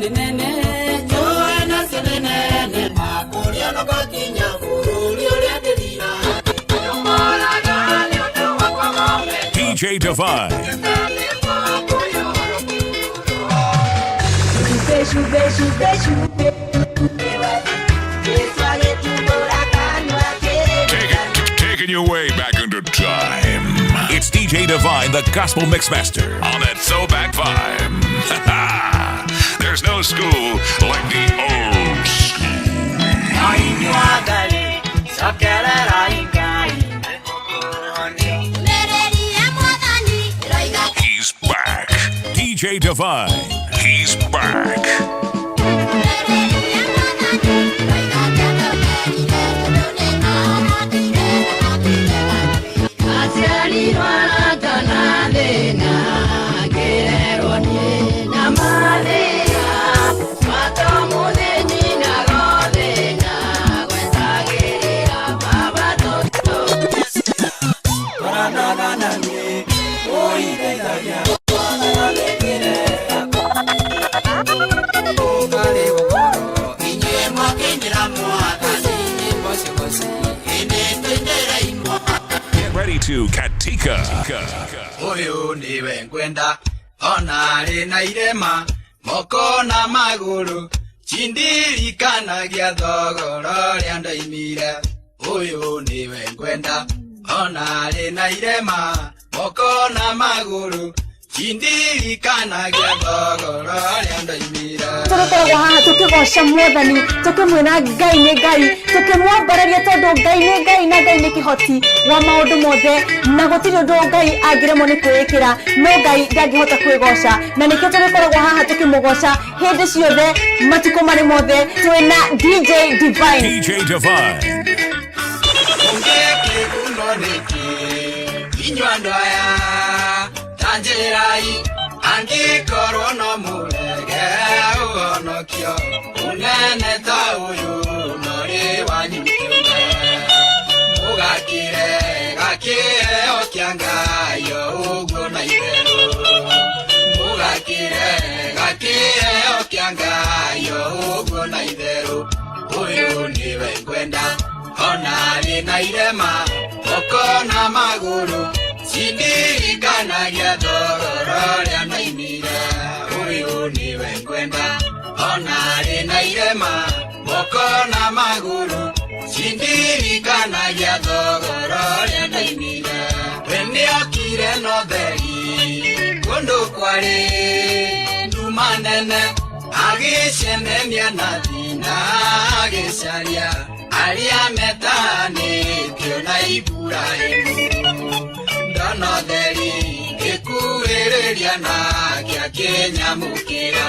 ni nene Joana senene Makuria no gakinya Kururi uria ndirira DJ Divine. Taking you way back into time. It's DJ Divine, the Gospel Mixmaster, on that throwback vibe. There's no school like the old school. He's back. DJ Divine. He's back. To Katika. Uyu niwe ngwenda onari na irema moko na maguru chindirikanagia thogoro ria ndaimire. Uyu niwe ngwenda onari na irema moko na maguru chindirikanagia thogoro ria ndaimire. Tũkoragwo haha tũkĩgoca Mwathani tũkĩmwĩra Ngai nĩ Ngai tũkĩmwambararia tondũ Ngai nĩ Ngai na Ngai nĩ kĩhoti wa maũndũ mothe na gũtirĩ ũndũ Ngai angĩremwo nĩ kwĩĩkĩra no Ngai ndangĩhota kwĩgoca na nĩkĩo tũkoragwo haha tũkĩmũgoca hĩndĩ ciothe matukũ marĩ mothe twĩna DJ Divine. DJ Divine. Tanjerai angikorwo no murege uhonokio unene ta uyu nori wanyukiuge mugakire gakiheo kia Ngai uguo na itheru mugakire gakiheo kia Ngai uguo na itheru. Uyu niwe ngwenda onari na irema moko na maguru chindirikanagia thogoro ria ndaimire. Uyu niwe ngwenda onari na irema moko na maguru chindirikanagia thogoro ria ndaimire. We nĩokire no theri kũndũ kwarĩ nduma nene agĩcenania na thina agĩcaria arĩa metanĩtio na Iburahĩmu. Ndono theri ngĩkuhĩrĩria na ngĩakĩnyamũkĩra